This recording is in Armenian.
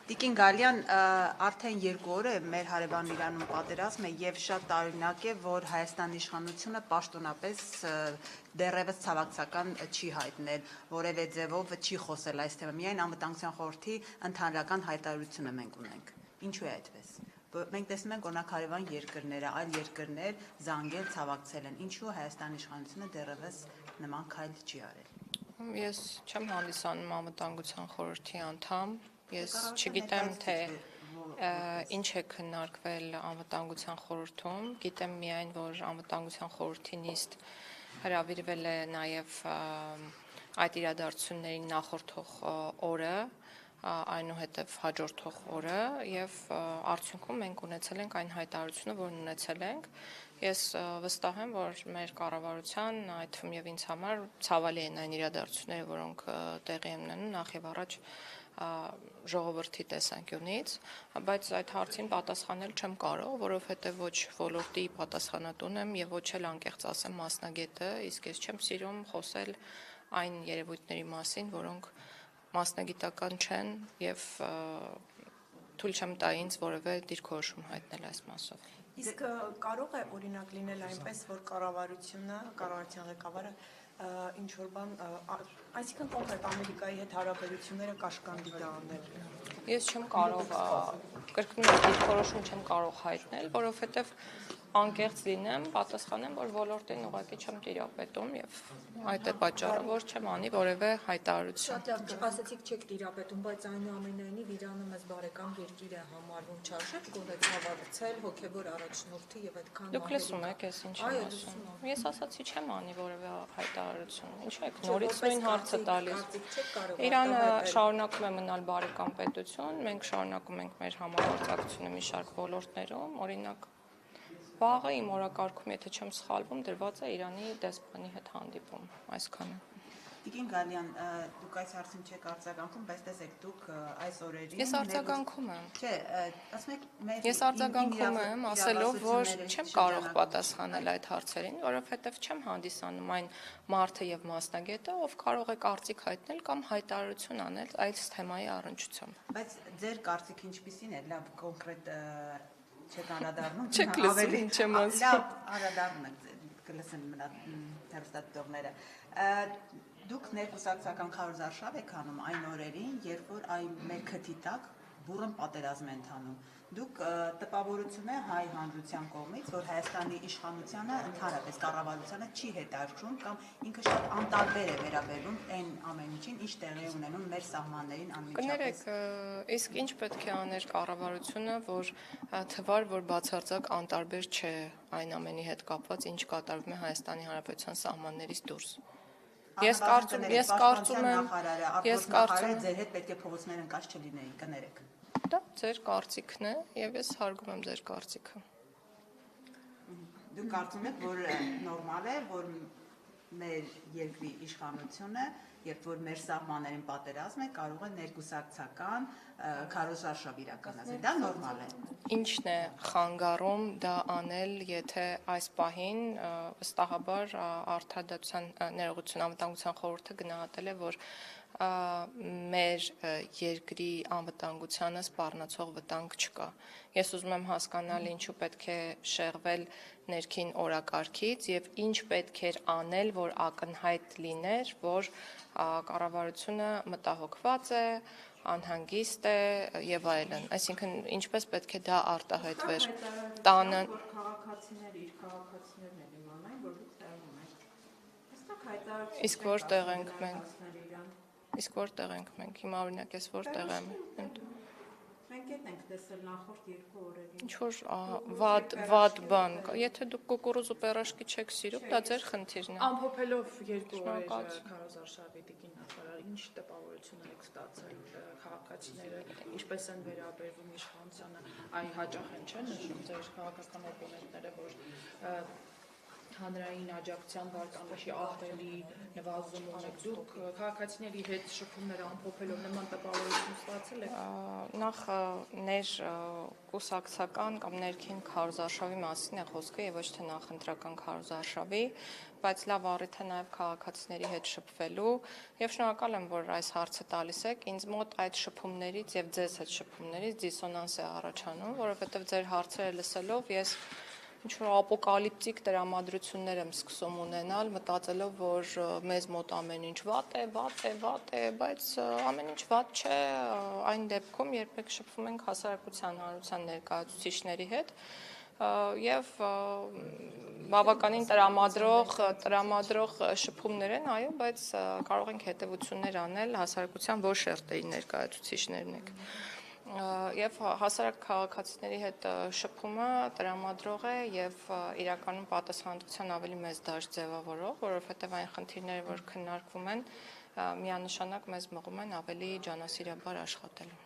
Տիկին Գալյան, արդեն 2 օր է մեր հարևան Իրանում պատերազմ է եւ շատ տարօրինակ է, որ Հայաստանի իշխանությունը պաշտոնապես դեռևս ցավակցական չի հայտնել, որևէ ձևով չի խոսել այս թեմը, միայն անվտանգության խորհրդի ընդհանրական հայտարարությունը մենք ունենք։ Ինչու է այդպես։ Մենք տեսնում ենք օրինակ հարևան երկրները, այլ երկրներ զանգել, ցավակցել են, ինչու Հայաստանի իշխանությունը դեռևս նման քայլ չի արել։ Ես չեմ հանդիսանում անվտանգության խորհրդի անդամ, ես չգիտեմ, թե ինչ է քննարկվել անվտանգության խորհրդում, գիտեմ միայն, որ անվտանգության խորհրդի նիստ հրավիրվել է նաև այդ իրադարձություններին նախորդող օրը, այնուհետև հաջորդող օրը եւ արդյունքում մենք ունեցել ենք այն հայտարարությունը, որն ունեցել ենք։ Ես վստահ եմ, որ մեր կառավարության, այդ թվում եւ ինձ համար ցավալի են այն իրադարձությունները, որոնք տեղի են ունենում նախ եւ առաջ ժողովրդի տեսանկյունից, բայց այդ հարցին պատասխանել չեմ կարող, որովհետեւ ոչ ոլորտի պատասխանատուն եմ եւ ոչ էլ անկեղծ ասեմ մասնագետը, իսկ ես չեմ սիրում խոսել այն երևույթների մասին, որոնք մասնագիտական չեն եւ թույլ չեմ տա ինձ որևէ դիրքորոշում հայտնել այս մասով։ Իսկ կարող է օրինակ լինել այնպես, որ կառավարության ղեկավարը ինչ որ բան, այսինքն կոնկրետ Ամերիկայի հետ հարաբերությունները կաշկանդի դա անել։ Ես չեմ կարող կրկնում եմ դիրքորոշում չեմ կարող հայտնել, որովհետեւ անկեղծ լինեմ, պատասխանեմ, որ ոլորտին ուղղակի չեմ տիրապետում եւ այդ է պատճառը, որ չեմ անի որևէ հայտարարություն։ Շատ լավ, ասացիք չեք տիրապետում, բայց այնուամենայնիվ Իրանը մեզ բարեկամ երկիր է համարվում, չարժեք գոնե ցավալցել հոգեվոր առաջնորդի եւ այդքան։ Դուք լսում եք, ես ինչ եմ ասում։ Ես ասացի չեմ անի որևէ հայտարարություն։ Ինչու եք նորից նույն հարցը տալիս։ Իրանը շարունակում է մնալ բարեկամ պետություն, մենք շարունակում ենք մեր համագործակցությունը մի շարք ոլորտներում, օրինակ վաղը իմ օրակարգում, եթե չեմ սխալվում, դրված է Իրանի դեսպանի հետ հանդիպում, այսքանը։ Տիկին Գալյան, դուք այս հարցին չեք արձագանքում, բայց տեսեք, դուք այս օրերին Ես արձագանքում եմ։ Չէ, ասում եք, Ես արձագանքում եմ, ասելով, որ չեմ կարող պատասխանել այդ հարցերին, որովհետև չեմ հանդիսանում այն մարդը եւ մասնագետը, ով կարող է կարծիք հայտնել կամ հայտարարություն անել այս թեմայի առնչությամբ։ Բայց ձեր կարծիքը ինչպիսին է, լավ, կոնկրետ չեք անդրադառնում, Չեք լսում ինչ եմ ասում։ Լավ, անդրադառնում եք, կլսեն հեռուստադիտողները։ Դուք ներկուսակցական քարոզարշավ եք անում այն օրերին, երբ որ մեր քթի տակ բուռն պատերազմ է ընթանում։ Դուք տպավորություն է հայ հանրության կողմից, որ Հայաստանի իշխանությանը ընդհանրապես կառավարությանը չի հետաքրքրում կամ ինքը շատ անտարբեր է վերաբերվում այն ամեն ինչին, ինչ տեղի է ունենում մեր սահմաններին անմիջապես։ Կներեք, իսկ ինչ պետք է աներ կառավարությունը, որ թվար, որ բացարձակ անտարբեր չէ այն ամենի հետ կապված, ինչ կատարվում է Հայաստանի Հանրապետության սահմաններից դուրս։ Ես կարծում եմ, ձեր հետ պետք է փողոցներ ընկած չլինեին, կներեք։ Դա ձեր կարծիքն է եւ ես հարգում եմ ձեր կարծիքը։ Դուք կարծում եք, որ նորմալ է, որ մեր երկրի իշխանությունը, երբ որ մեր սահմաններին պատերազմ է, կարող է ներկուսակցական քարոզարշավ իրականացնել։ Դա նորմալ է։ Ինչն է խանգարում դա անել, եթե այս պահին վստահաբար Արդարադատության ներողություն անվտանգության խորհուրդը գնահատել է, որ մեր երկրի անվտանգությանը սպառնացող վտանգ չկա։ Ես ուզում եմ հասկանալ ինչու պետք է շեղվել ներքին օրակարգից եւ ինչ պետք էր անել, որ ակնհայտ լիներ, որ կառավարությունը մտահոգված է, անհանգիստ է եւ այլն։ Այսինքն ինչպես պետք է դա արտահայտվեր տանը Քաղաքացիները իր քաղաքացիներն են իմանային, որ դուք տեղում եք։ Հստակ հայտարարություն։ Իսկ որտեղ ենք մենք։ Իսկ որտեղ ենք մենք։ Հիմա օրինակ ես որտեղ եմ։ Մենք հետ ենք տեսել նախորդ 2 օրերին։ Ինչ որ վատ բան կա։ Եթե դուք կուկուրուզ ու պերաշկի չեք սիրում, դա ձեր խնդիրն է։ Ամփոփելով 2 օրեր քարոզարշավի տիկին նախարար, ինչ տպավորություն եք ստացել քաղաքացիները, ինչպես են վերաբերվում իշխանությանը, այ հաճախ են չէ՞ նշում ձեր քաղաքական օպոնենտները, որ հանրային աջակցության վարկանիշի ահռելի նվազում ունեք, դուք քաղաքացիների հետ շփումները ամփոփելով նման տպավորություն ստացել եք։ Նախ ներ կուսակցական կամ ներքին քարոզարշավի մասին է խոսքը եւ ոչ թե նախընտրական քարոզարշավի, բայց լավ առիթ է նաեւ քաղաքացիների հետ շփվելու եւ շնորհակալ եմ, որ այս հարցը տալիս եք։ Ինձ մոտ այդ շփումներից եւ ձեզ հետ շփումներից դիսոնանս է առաջանում, որովհետեւ ձեր հարցերը լսելով ես ինչ-որ ապոկալիպտիկ տրամադրություններ եմ սկսում ունենալ, մտածելով, որ մեզ մոտ ամեն ինչ վատ է, բայց ամեն ինչ վատ չէ այն դեպքում, երբ եք շփվում ենք հասարակության հանրության ներկայացուցիչների հետ եւ բավականին տրամադրող շփումներ են, այո, բայց կարող ենք հետեւություններ անել հասարակության ոչ շերտերի ներկայացուցիչներն եք։ Եվ հասարակ քաղաքացիների հետ շփումը տրամադրող է եւ իրականում պատասխանատվության ավելի մեծ դաշտ ձևավորող, որովհետեւ այն խնդիրները, որ քննարկվում են, միանշանակ մեզ մղում են ավելի ջանասիրաբար աշխատելու։